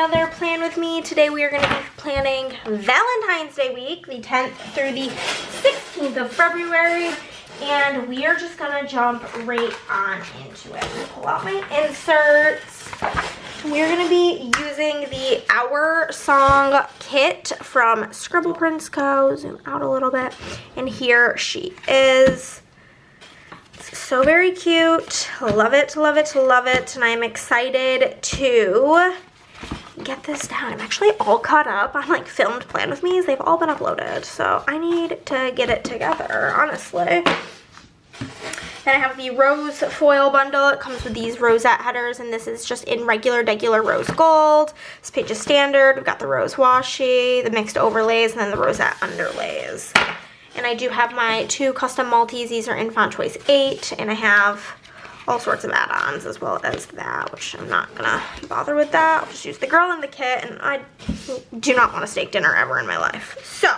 another plan with me. Today we are going to be planning Valentine's Day week, the 10th through the 16th of February, and we are just going to jump right on into it. Pull out my inserts. We're going to be using the Our Song kit from SCRIBBLEPRINTSCO. Zoom out a little bit, and here she is. So very cute. Love it, love it, love it. And I'm excited to get this down. I'm actually all caught up on like filmed Plan With Me's. They've all been uploaded. So I need to get it together, honestly. Then I have the rose foil bundle. It comes with these rosette headers, and this is just in regular rose gold. This page is standard. We've got the rose washi, the mixed overlays, and then the rosette underlays. And I do have my 2 custom Maltese. These are in font choice 8, and I have all sorts of add-ons as well as that, which I'm not gonna bother with that. I'll just use the girl in the kit, and I do not want a steak dinner ever in my life. So,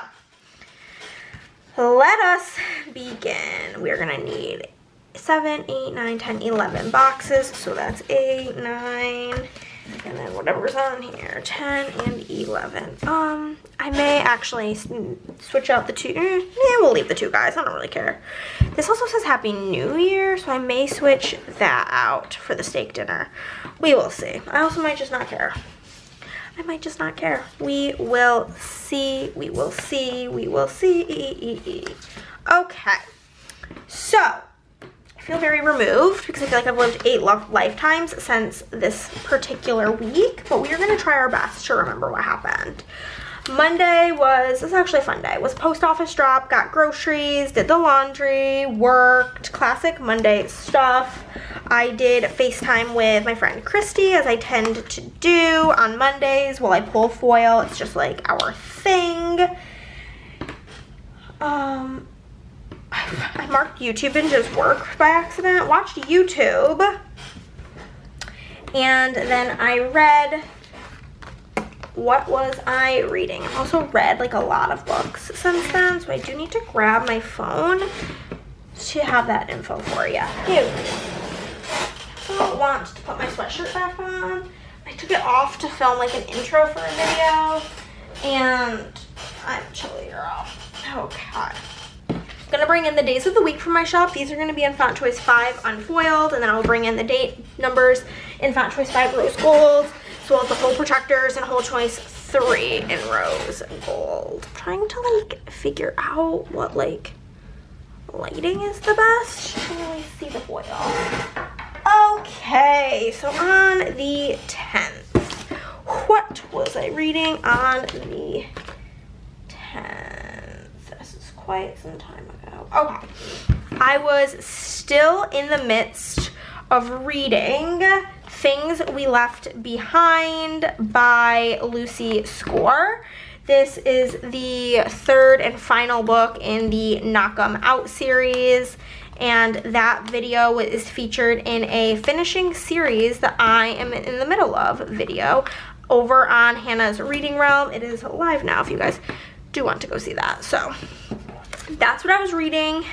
let us begin. We're gonna need 7, 8, 9, 10, 11 boxes. So that's 8, 9, and then whatever's on here, 10 and 11. I may actually switch out the 2. Yeah, we'll leave the 2 guys. I don't really care. This also says Happy New Year, so I may switch that out for the steak dinner. We will see. I also might just not care. I might just not care. We will see. We will see. We will see. Okay. So, I feel very removed because I feel like I've lived 8 lifetimes since this particular week, but we are going to try our best to remember what happened. Monday was actually a fun day. Was post office drop, got groceries, did the laundry, worked, classic Monday stuff. I did FaceTime with my friend Christy, as I tend to do on Mondays while I pull foil. It's just like our thing. I marked YouTube Binge's work by accident, watched YouTube, and then I read. What was I reading? I've also read like a lot of books since then, so I do need to grab my phone to have that info for you. Ew. I don't want to put my sweatshirt back on. I took it off to film like an intro for a video, and I'm chilly, girl. Okay. Gonna bring in the days of the week from my shop. These are gonna be in font choice 5 unfoiled, and then I'll bring in the date numbers in font choice 5 rose gold, as well as the whole protectors in whole choice 3 in rose gold. I'm trying to like figure out what like lighting is the best. I can't really see the foil. Okay, so on the 10th, what was I reading on the 10th? This is quite some time ago. Okay, I was still in the midst of reading Things We Left Behind by Lucy Score. This is the 3rd and final book in the Knock 'em Out series, and that video is featured in a finishing series that I am in the middle of video over on Hannah's Reading Realm. It is live now if you guys do want to go see that. So that's what I was reading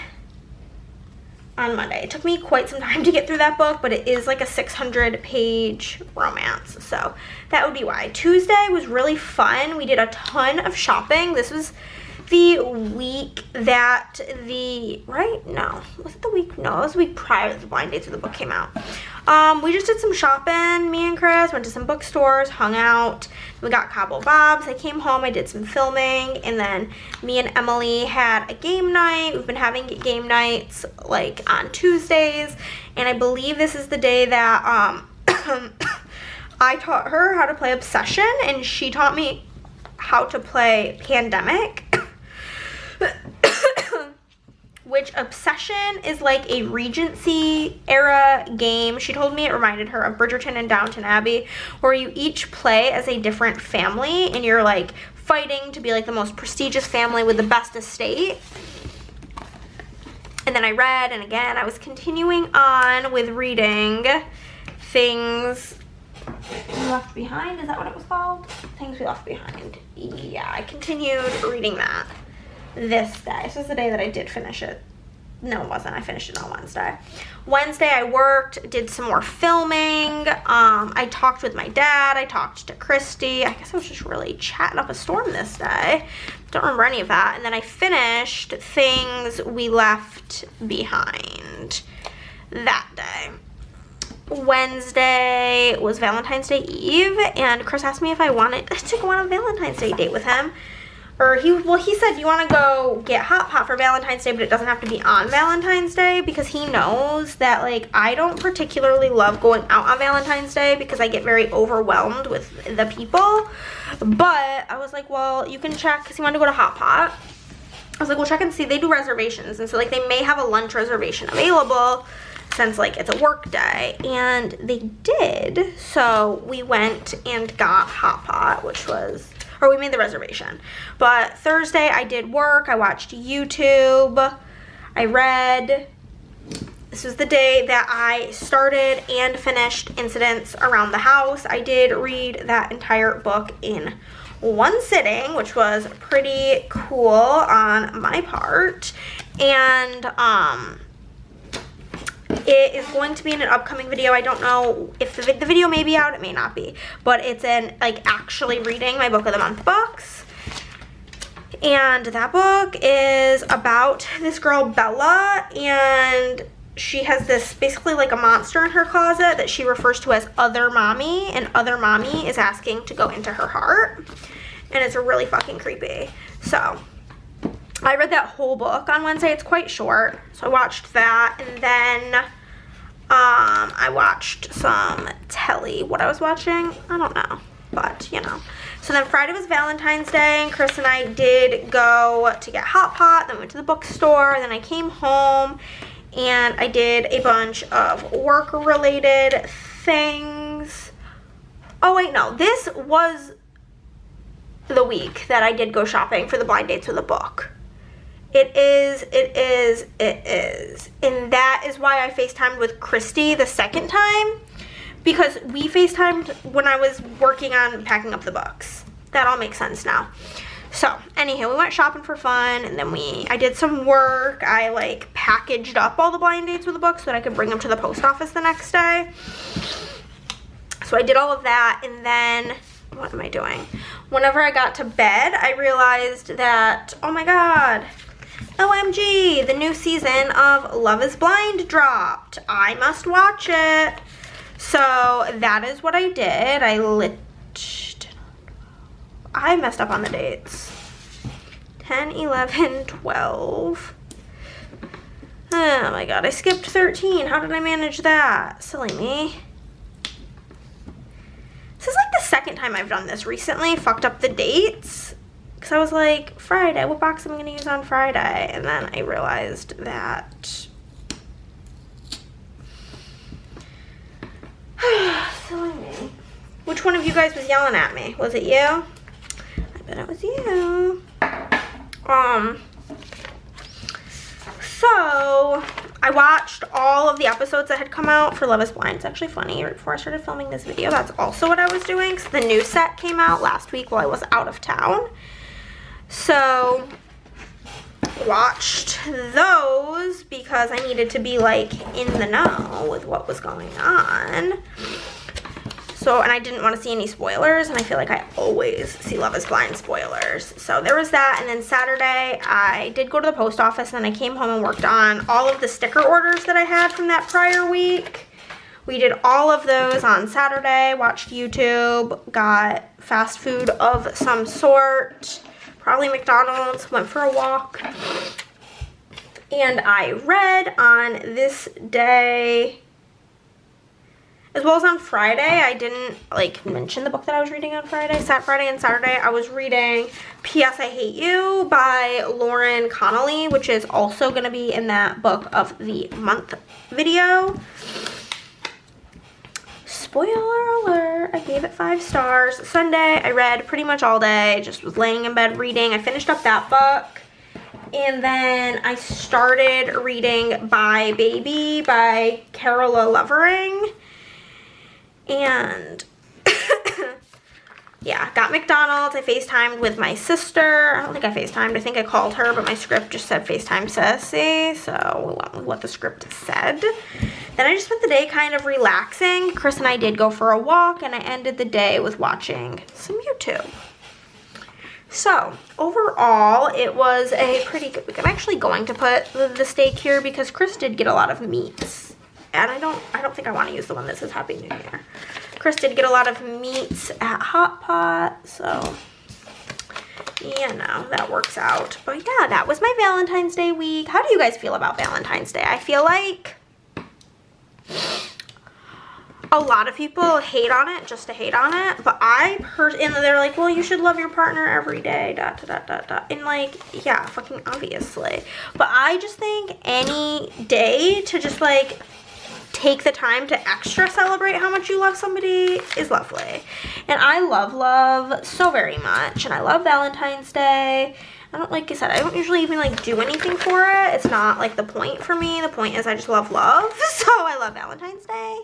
on Monday. It took me quite some time to get through that book, but it is like a 600-page romance, so that would be why. Tuesday was really fun. We did a ton of shopping. This was the week that was it the week? No, it was the week prior to the blind dates where the book came out. We just did some shopping. Me and Chris went to some bookstores, hung out. We got Cabo Bob's. I came home, I did some filming, and then me and Emily had a game night. We've been having game nights like on Tuesdays, and I believe this is the day that I taught her how to play Obsession, and she taught me how to play Pandemic. Which Obsession is like a Regency era game. She told me it reminded her of Bridgerton and Downton Abbey, where you each play as a different family and you're like fighting to be like the most prestigious family with the best estate. And then I read, and again I was continuing on with reading Things We Left Behind. Is that what it was called? Things We Left Behind. Yeah, I continued reading that this day. This was the day that I did finish it No, it wasn't. I finished it on Wednesday. Wednesday, I worked, did some more filming. I talked with my dad. I talked to Christy. I guess I was just really chatting up a storm this day. Don't remember any of that. And then I finished things we left behind that day. Wednesday was Valentine's Day Eve, and Chris asked me if I wanted to go on a Valentine's Day date with him. Or he said, you want to go get hot pot for Valentine's Day, but it doesn't have to be on Valentine's Day, because he knows that, like, I don't particularly love going out on Valentine's Day because I get very overwhelmed with the people. But I was like, well, you can check, because he wanted to go to hot pot. I was like, well, check and see. They do reservations, and so, like, they may have a lunch reservation available since, like, it's a work day, and they did. So we went and got hot pot, which was... or we made the reservation. But Thursday I did work. I watched YouTube. I read. This was the day that I started and finished Incidents Around the House. I did read that entire book in one sitting, which was pretty cool on my part. And it is going to be in an upcoming video. I don't know if the video may be out, it may not be, but it's in, like, actually reading my book of the month books. And that book is about this girl Bella, and she has this basically like a monster in her closet that she refers to as Other Mommy, and Other Mommy is asking to go into her heart, and it's really fucking creepy. So I read that whole book on Wednesday. It's quite short, so I watched that, and then I watched some telly. What I was watching, I don't know, but you know. So then Friday was Valentine's Day, and Chris and I did go to get hot pot, then we went to the bookstore, then I came home, and I did a bunch of work-related things. Oh wait, no, this was the week that I did go shopping for the blind dates with a book. It is. And that is why I FaceTimed with Christy the second time, because we FaceTimed when I was working on packing up the books. That all makes sense now. So, anyhow, we went shopping for fun, and then I did some work. I, like, packaged up all the blind dates with the books so that I could bring them to the post office the next day. So I did all of that, and then, what am I doing? Whenever I got to bed, I realized that, oh my god, OMG, the new season of Love is Blind dropped. I must watch it. So that is what I did. I messed up on the dates. 10, 11, 12. Oh my god, I skipped 13. How did I manage that? Silly me. This is like the second time I've done this recently, fucked up the dates. Because I was like, Friday, what box am I going to use on Friday? And then I realized that... Silly me. Which one of you guys was yelling at me? Was it you? I bet it was you. So, I watched all of the episodes that had come out for Love is Blind. It's actually funny, right before I started filming this video, that's also what I was doing, because the new set came out last week while I was out of town. So, watched those because I needed to be, like, in the know with what was going on. So, and I didn't want to see any spoilers, and I feel like I always see Love is Blind spoilers. So there was that, and then Saturday I did go to the post office, and then I came home and worked on all of the sticker orders that I had from that prior week. We did all of those on Saturday, watched YouTube, got fast food of some sort, probably McDonald's, went for a walk, and I read on this day. As well as on Friday. I didn't, like, mention the book that I was reading on Friday. Friday and Saturday, I was reading P.S. I Hate You by Lauren Connolly, which is also going to be in that book of the month video. Spoiler alert, I gave it 5 stars. Sunday, I read pretty much all day. Just was laying in bed reading. I finished up that book. And then I started reading Bye Baby by Carola Lovering. And yeah, got McDonald's. I FaceTimed with my sister. I don't think I FaceTimed. I think I called her, but my script just said FaceTime Sissy, so we went with what the script said. Then I just spent the day kind of relaxing. Chris and I did go for a walk, and I ended the day with watching some YouTube. So, overall, it was a pretty good week. I'm actually going to put the steak here because Chris did get a lot of meats. And I don't think I want to use the one that says Happy New Year. Chris did get a lot of meats at Hot Pot, so, you know, that works out. But yeah, that was my Valentine's Day week. How do you guys feel about Valentine's Day? I feel like a lot of people hate on it just to hate on it, but and they're like, well, you should love your partner every day, ... And like, yeah, fucking obviously. But I just think any day to just like take the time to extra celebrate how much you love somebody is lovely. And I love love so very much, and I love Valentine's Day. Like I said, I don't usually even like do anything for it. It's not like the point for me. The point is I just love love. So I love Valentine's Day.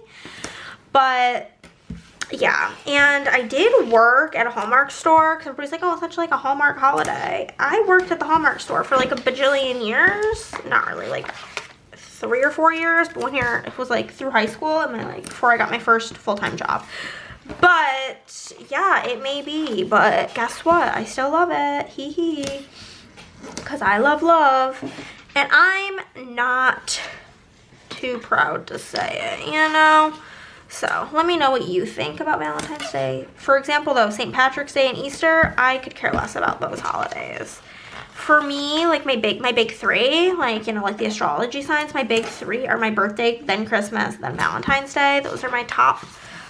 But yeah, and I did work at a Hallmark store because everybody's like, oh, it's such like a Hallmark holiday. I worked at the Hallmark store for like a bajillion years. Not really, like 3 or 4 years, but it was like through high school and then like before I got my first full-time job. But yeah, it may be, but guess what? I still love it. Hee hee. Because I love love. And I'm not too proud to say it, you know? So, let me know what you think about Valentine's Day. For example, though, St. Patrick's Day and Easter, I could care less about those holidays. For me, like my big three, like, you know, like the astrology signs, my big three are my birthday, then Christmas, then Valentine's Day. Those are my top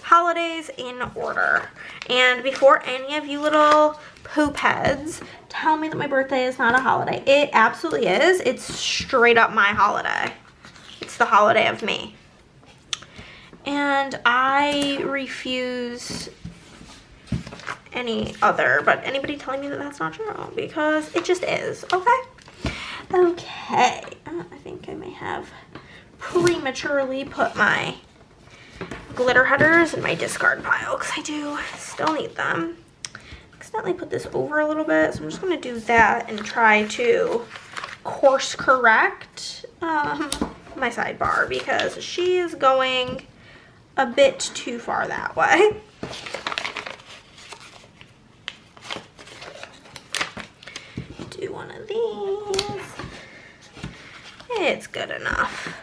holidays in order. And before any of you little poop heads tell me that my birthday is not a holiday, it absolutely is. It's straight up my holiday. It's the holiday of me. And I refuse any other, but anybody telling me that that's not true, because it just is. Okay. I think I may have prematurely put my glitter headers in my discard pile because I do still need them. Accidentally put this over a little bit, so I'm just going to do that and try to course correct my sidebar because she is going a bit too far that way. Do one of these. It's good enough.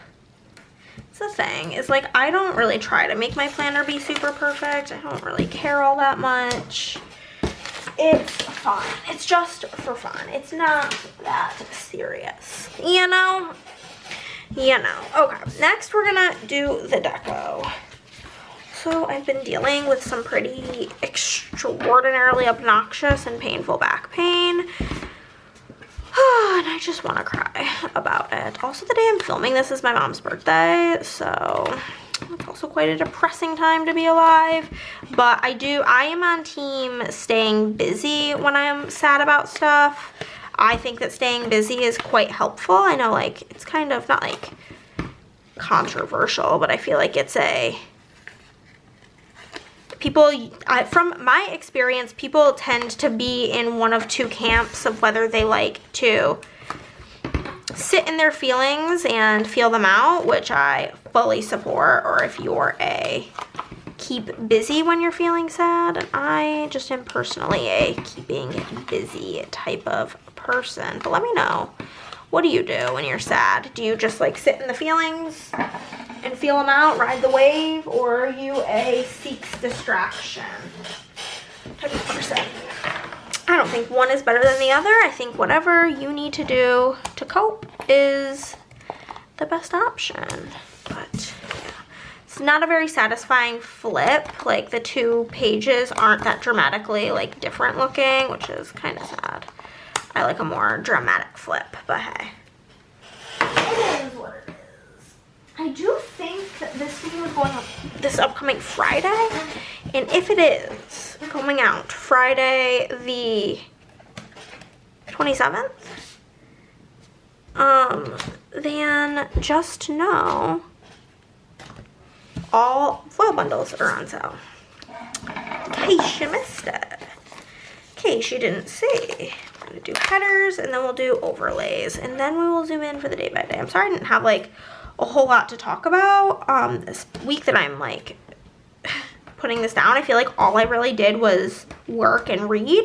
It's the thing, is like I don't really try to make my planner be super perfect. I don't really care all that much. It's fun. It's just for fun. It's not that serious. You know? You know. Okay, next we're gonna do the deco. So I've been dealing with some pretty extraordinarily obnoxious and painful back pain. And I just want to cry about it. Also, the day I'm filming this is my mom's birthday, so it's also quite a depressing time to be alive. But I am on team staying busy when I'm sad about stuff. I think that staying busy is quite helpful. I know, like, it's kind of not like controversial, but I feel like it's from my experience, people tend to be in one of two camps of whether they like to sit in their feelings and feel them out, which I fully support, or if you're a keep busy when you're feeling sad. And I just am personally a keeping busy type of person. But let me know, what do you do when you're sad? Do you just like sit in the feelings and feel them out, ride the wave, or are you a seeks distraction type of person? I don't think one is better than the other. I think whatever you need to do to cope is the best option. But yeah, it's not a very satisfying flip. Like the 2 pages aren't that dramatically like different looking, which is kind of sad. I like a more dramatic flip, but hey, it is what it is. I do think that this video is going up this upcoming Friday, and if it is going out Friday the 27th, then just know all foil bundles are on sale in case you missed it. case you didn't see. I'm gonna do headers and then we'll do overlays and then we will zoom in for the day by day. I'm sorry I didn't have like a whole lot to talk about this week that I'm like putting this down. I feel like all I really did was work and read,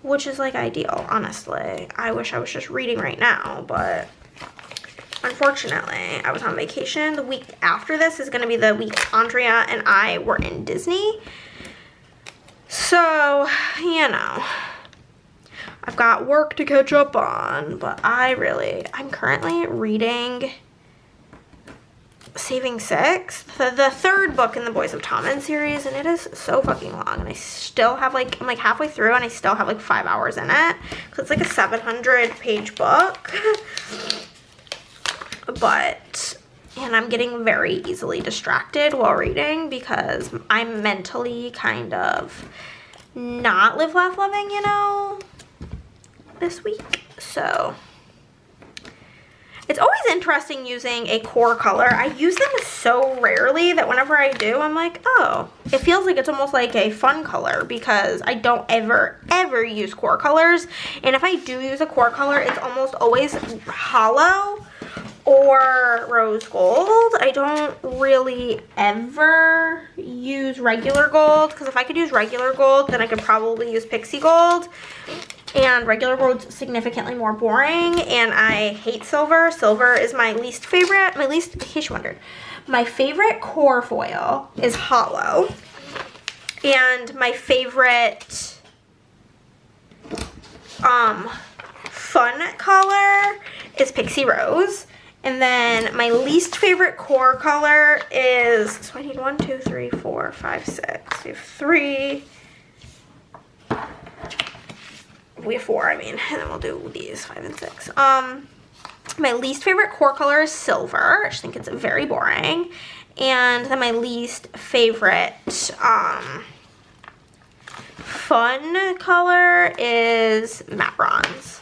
which is like ideal, honestly. I wish I was just reading right now, but unfortunately I was on vacation. The week after this is gonna be the week Andrea and I were in Disney. So, you know, I've got work to catch up on, but I'm currently reading Saving Six, the third book in the Boys of Tommen series, and it is so fucking long, and I still have like, I'm like halfway through and I still have like 5 hours in it, because it's like a 700-page book, and I'm getting very easily distracted while reading because I'm mentally kind of not live, laugh, loving, you know, this week. So it's always interesting using a core color. I use them so rarely that whenever I do, I'm like, oh, it feels like it's almost like a fun color because I don't ever use core colors. And if I do use a core color, it's almost always hollow or rose gold. I don't really ever use regular gold because if I could use regular gold, then I could probably use pixie gold. And regular gold's significantly more boring, and I hate silver. Silver is my least favorite. In case you wondered, my favorite core foil is hollow, and my favorite fun color is pixie rose. And then my least favorite core color is, so I need 1, 2, 3, 4, 5, 6. We have 3. We have 4, I mean, and then we'll do these 5 and 6. My least favorite core color is silver. I just think it's very boring. And then my least favorite fun color is Macarons.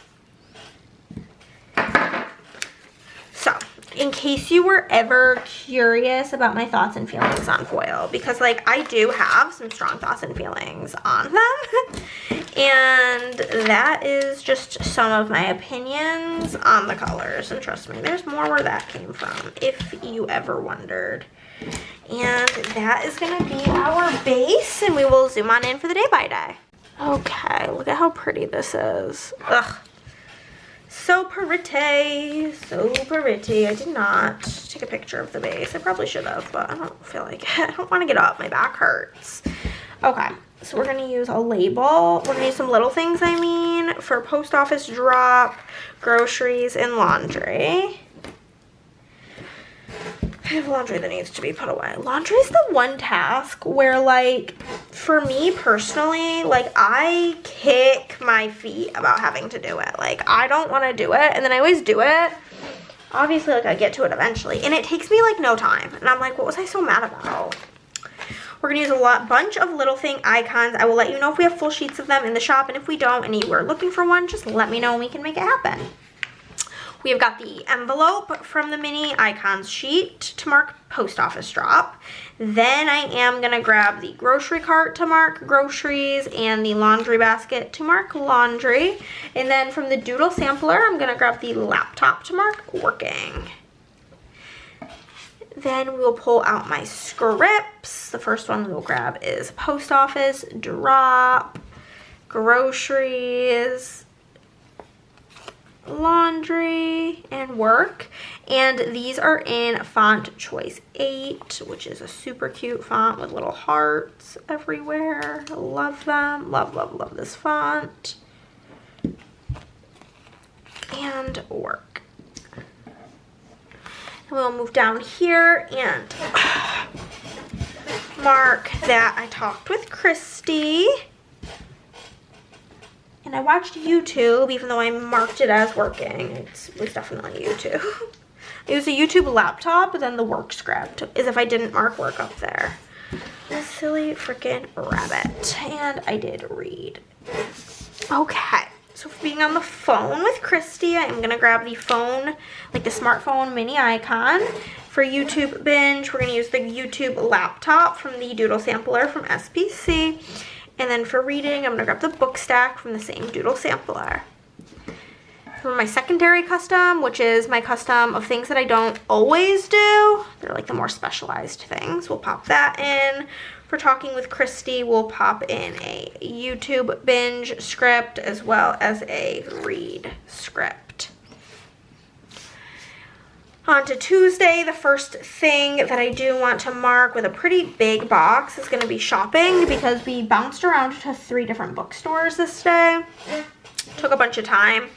So, in case you were ever curious about my thoughts and feelings on foil, because like I do have some strong thoughts and feelings on them, and that is just some of my opinions on the colors. And trust me, there's more where that came from, if you ever wondered. And that is gonna be our base, and we will zoom on in for the day by day. Okay, look at how pretty this is. Ugh. So pretty, so pretty. I did not take a picture of the base. I probably should have, but I don't feel like it. I don't want to get up. My back hurts. Okay, so we're going to use a label. We're going to use some little things, I mean, for post office drop, groceries, and laundry. I have laundry that needs to be put away. Laundry is the one task where, like, for me personally, like, I kick my feet about having to do it. Like, I don't want to do it, and then I always do it. Obviously, like, I get to it eventually, and it takes me, like, no time. And I'm like, what was I so mad about? We're going to use a bunch of little thing icons. I will let you know if we have full sheets of them in the shop, and if we don't, and you are looking for one, just let me know and we can make it happen. We have got the envelope from the mini icons sheet to mark post office drop. Then I am going to grab the grocery cart to mark groceries and the laundry basket to mark laundry. And then from the doodle sampler, I'm going to grab the laptop to mark working. Then we will pull out my scripts. The first one we will grab is post office drop, groceries, laundry, and work. And these are in font choice 8, which is a super cute font with little hearts everywhere. Love them. Love, love, love this font. And work. And we'll move down here and mark that I talked with Christy. And I watched YouTube, even though I marked it as working. It was definitely YouTube. I used a YouTube laptop, but then the work script is if I didn't mark work up there. A silly freaking rabbit. And I did read. Okay. So for being on the phone with Christy, I'm going to grab the phone, like the smartphone mini icon. For YouTube binge, we're going to use the YouTube laptop from the doodle sampler from SPC. And then for reading, I'm gonna grab the book stack from the same doodle sampler. For my secondary custom, which is my custom of things that I don't always do, they're like the more specialized things, we'll pop that in. For talking with Christy, we'll pop in a YouTube binge script as well as a read script. On to Tuesday, the first thing that I do want to mark with a pretty big box is going to be shopping, because we bounced around to 3 different bookstores this day. Took a bunch of time.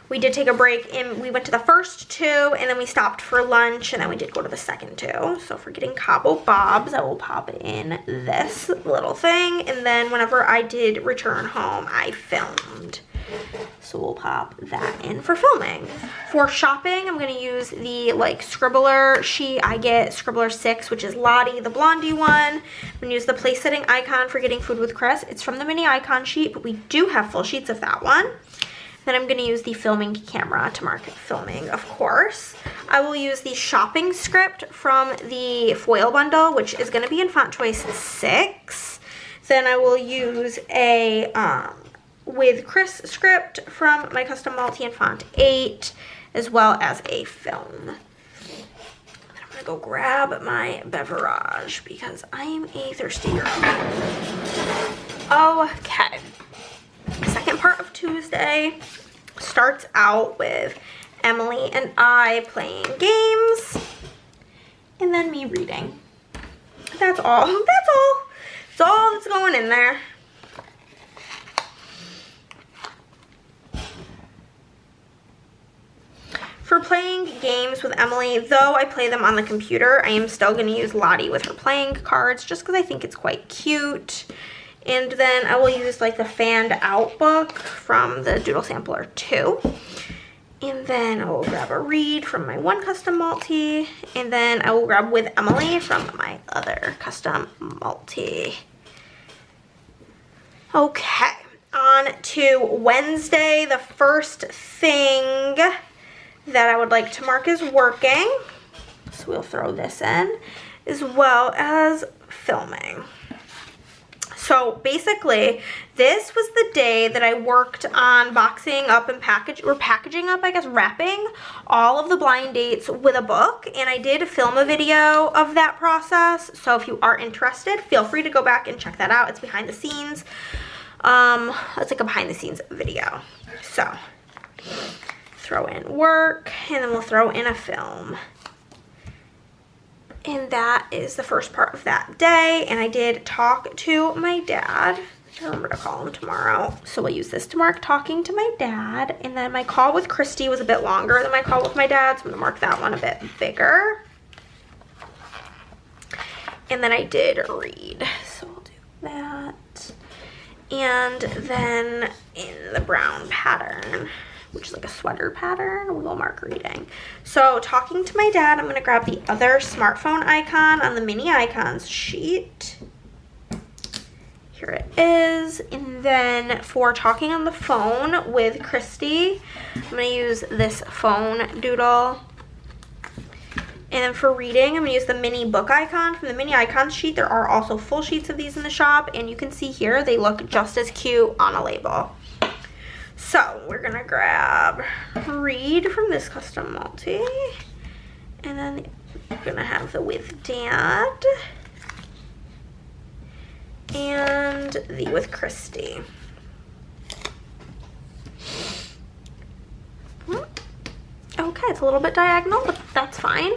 We did take a break, and we went to the first 2, and then we stopped for lunch, and then we did go to the second 2. So for getting Cabo Bobs, I will pop in this little thing, and then whenever I did return home, I filmed. So we'll pop that in for filming. For shopping, I'm going to use the Scribbler sheet. I get Scribbler 6, which is Lottie, the blondie one. I'm going to use the place setting icon for getting food with Chris. It's from the mini icon sheet, but we do have full sheets of that one. Then I'm going to use the filming camera to mark filming, of course. I will use the shopping script from the foil bundle, which is going to be in font choice 6. Then I will use a with Chris script from my custom multi in font 8, as well as a film. Then I'm going to go grab my beverage because I am a thirsty girl. Okay. Second part of Tuesday starts out with Emily and I playing games, and then me reading. That's all. That's all. That's all that's going in there. For playing games with Emily, though I play them on the computer, I am still going to use Lottie with her playing cards just because I think it's quite cute. And then I will use the fanned out book from the Doodle Sampler 2. And then I will grab a read from my one custom multi. And then I will grab with Emily from my other custom multi. Okay, on to Wednesday. The first thing that I would like to mark is working. So we'll throw this in, as well as filming. So basically, this was the day that I worked on boxing up and packaging up, I guess, wrapping all of the blind dates with a book. And I did film a video of that process. So if you are interested, feel free to go back and check that out. It's behind the scenes. It's like a behind the scenes video. So throw in work, and then we'll throw in a film. And that is the first part of that day. And I did talk to my dad. I remember to call him tomorrow. So we'll use this to mark talking to my dad. And then my call with Christy was a bit longer than my call with my dad, so I'm gonna mark that one a bit bigger. And then I did read, so we'll do that. And then in the brown pattern, which is like a sweater pattern, we'll mark reading. So talking to my dad, I'm gonna grab the other smartphone icon on the mini icons sheet. Here it is. And then for talking on the phone with Christy, I'm gonna use this phone doodle. And then for reading, I'm gonna use the mini book icon from the mini icons sheet. There are also full sheets of these in the shop, and you can see here, they look just as cute on a label. So we're gonna grab read from this custom multi, and then we're gonna have the with dad and the with Christy. Okay, it's a little bit diagonal, but that's fine.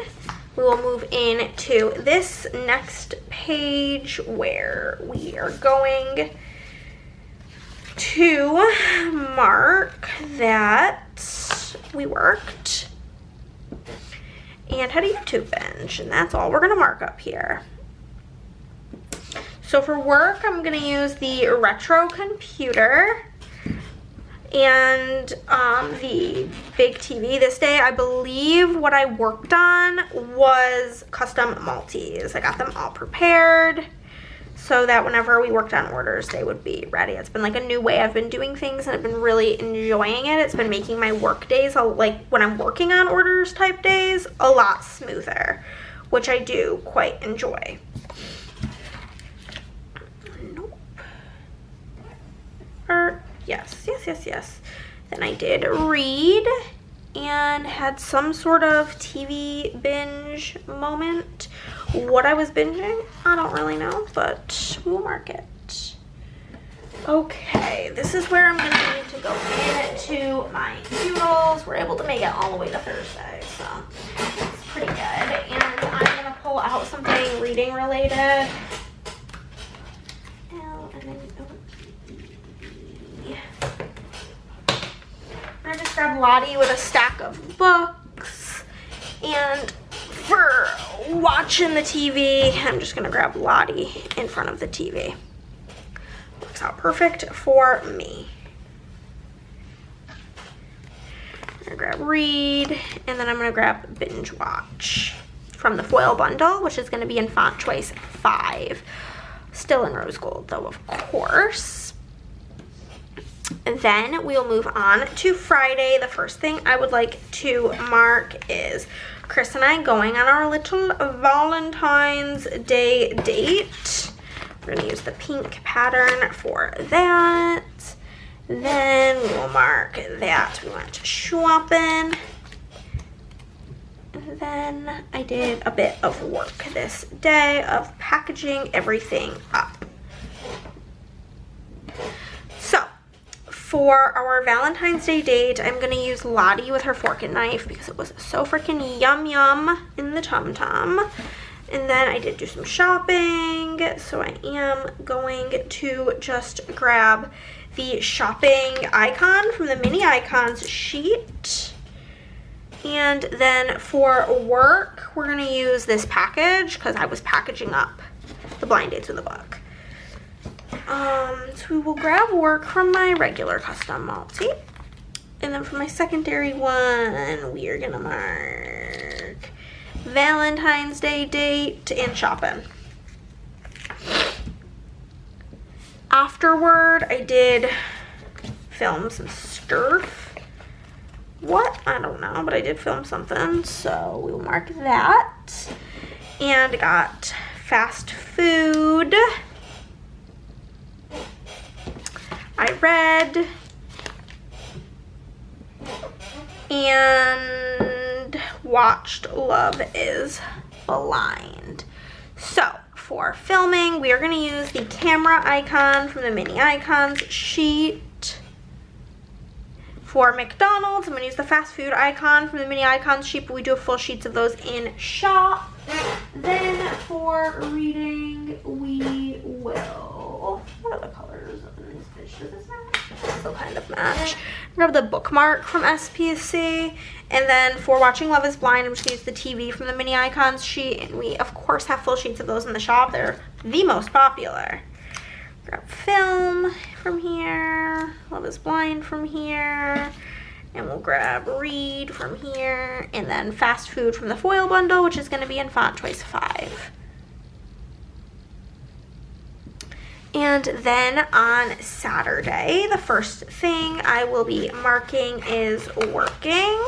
We will move into this next page where we are going to mark that we worked and had a YouTube binge, and that's all we're gonna mark up here. So for work, I'm gonna use the retro computer and the big TV. This day, I believe what I worked on was custom multis. I got them all prepared so that whenever we worked on orders, they would be ready. It's been like a new way I've been doing things, and I've been really enjoying it. It's been making my work days, like when I'm working on orders type days, a lot smoother, which I do quite enjoy. Nope. Yes. Then I did read and had some sort of TV binge moment. What I was binging, I don't really know, but we'll mark it. Okay, this is where I'm gonna need to go into my doodles. We're able to make it all the way to Thursday, so it's pretty good. And I'm gonna pull out something reading related. I just grabbed Lottie with a stack of books, and for watching the TV, I'm just gonna grab Lottie in front of the TV. Works out perfect for me. I'm gonna grab read, and then I'm gonna grab binge watch from the foil bundle, which is gonna be in font choice 5. Still in rose gold though, of course. And then we'll move on to Friday. The first thing I would like to mark is Chris and I going on our little Valentine's Day date. We're gonna use the pink pattern for that. Then we'll mark that we went shopping. And then I did a bit of work this day of packaging everything up. So for our Valentine's Day date, I'm gonna use Lottie with her fork and knife because it was so freaking yum in the Tum Tum. And then I did do some shopping, so I am going to just grab the shopping icon from the mini icons sheet. And then for work, we're gonna use this package because I was packaging up the blind dates in the book. So we will grab work from my regular custom multi. And then for my secondary one, we are gonna mark Valentine's Day date and shopping. Afterward, I did film some stuff. What? I don't know, but I did film something, so we'll mark that. And got fast food. I read. And watched Love is Blind. So for filming, we are going to use the camera icon from the mini icons sheet. For McDonald's, I'm going to use the fast food icon from the mini icons sheet, but we do have full sheets of those in shop. Then for reading, we will, what are the colors of this fish? Does this match? Still kind of match. Grab the bookmark from SPC. And then for watching Love is Blind, I'm just going to use the TV from the mini icons sheet. And we, of course, have full sheets of those in the shop. They're the most popular. Grab film from here. Love is Blind from here. And we'll grab read from here. And then fast food from the foil bundle, which is going to be in font choice 5. And then on Saturday, the first thing I will be marking is working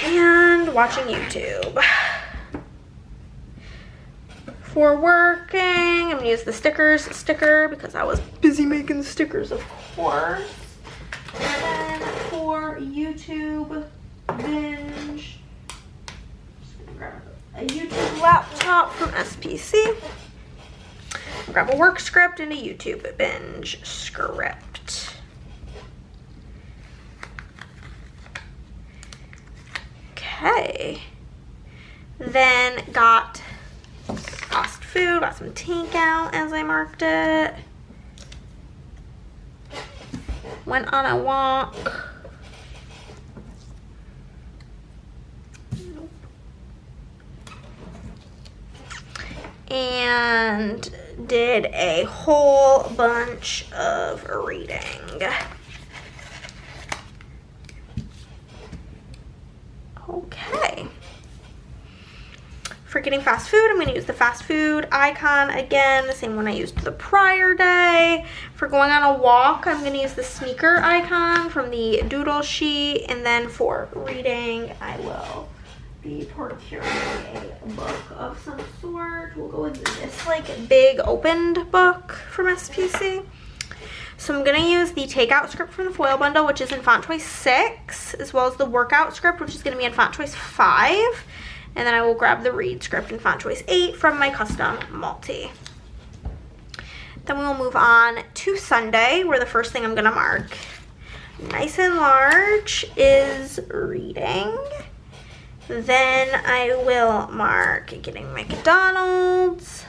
and watching YouTube. For working, I'm going to use the stickers sticker because I was busy making stickers, of course. And then for YouTube binge, just going to grab a YouTube laptop from SPC. Grab a work script and a YouTube binge script. Okay. Then got fast food, got some takeout as I marked it. Went on a walk. And did a whole bunch of reading. Okay. For getting fast food, I'm going to use the fast food icon again, the same one I used the prior day. For going on a walk, I'm going to use the sneaker icon from the doodle sheet. And then for reading, I will be procuring a book of some sort. We'll go with this like big opened book from SPC. So I'm going to use the takeout script from the foil bundle, which is in font choice 6, as well as the workout script, which is going to be in font choice 5. And then I will grab the read script in font choice 8 from my custom multi. Then we will move on to Sunday, where the first thing I'm going to mark, nice and large, is reading. Then I will mark getting McDonald's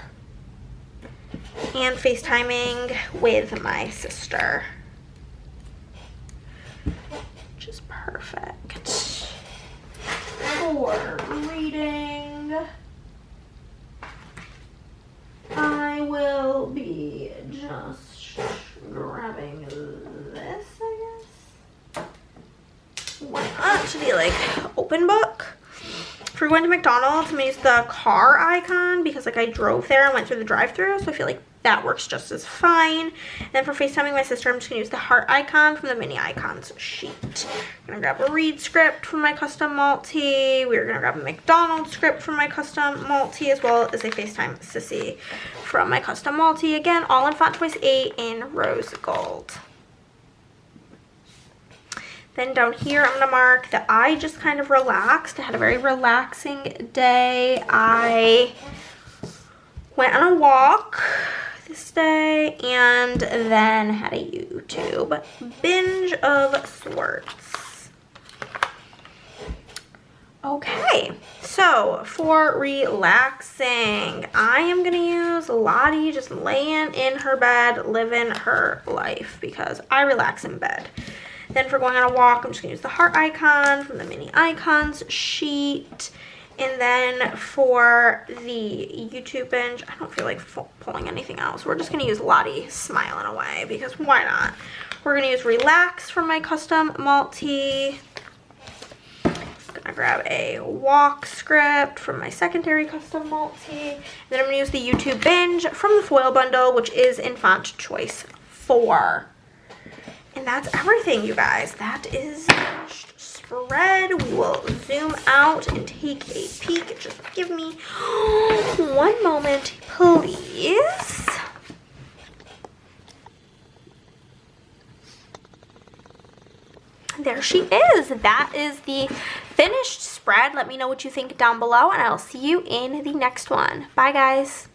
and FaceTiming with my sister, which is perfect. For reading, I will be just grabbing this, I guess. Why not? Should be like open book. If we're going to McDonald's, I'm going to use the car icon because like I drove there and went through the drive-thru, so I feel like that works just as fine. And then for FaceTiming my sister, I'm just going to use the heart icon from the mini icons sheet. I'm going to grab a read script from my custom multi. We're going to grab a McDonald's script from my custom multi, as well as a FaceTime sissy from my custom multi. Again, all in font choice 8 in rose gold. Then down here, I'm going to mark that I just kind of relaxed. I had a very relaxing day. I went on a walk this day and then had a YouTube binge of sorts. Okay, so for relaxing, I am going to use Lottie just laying in her bed, living her life, because I relax in bed. Then for going on a walk, I'm just going to use the heart icon from the mini icons sheet. And then for the YouTube binge, I don't feel like pulling anything else. We're just going to use Lottie smiling away, because why not? We're going to use relax from my custom multi. I'm going to grab a walk script from my secondary custom multi. And then I'm going to use the YouTube binge from the foil bundle, which is in font choice 4. And that's everything, you guys. That is the finished spread. We will zoom out and take a peek. Just give me one moment, please. There she is. That is the finished spread. Let me know what you think down below, and I'll see you in the next one. Bye, guys.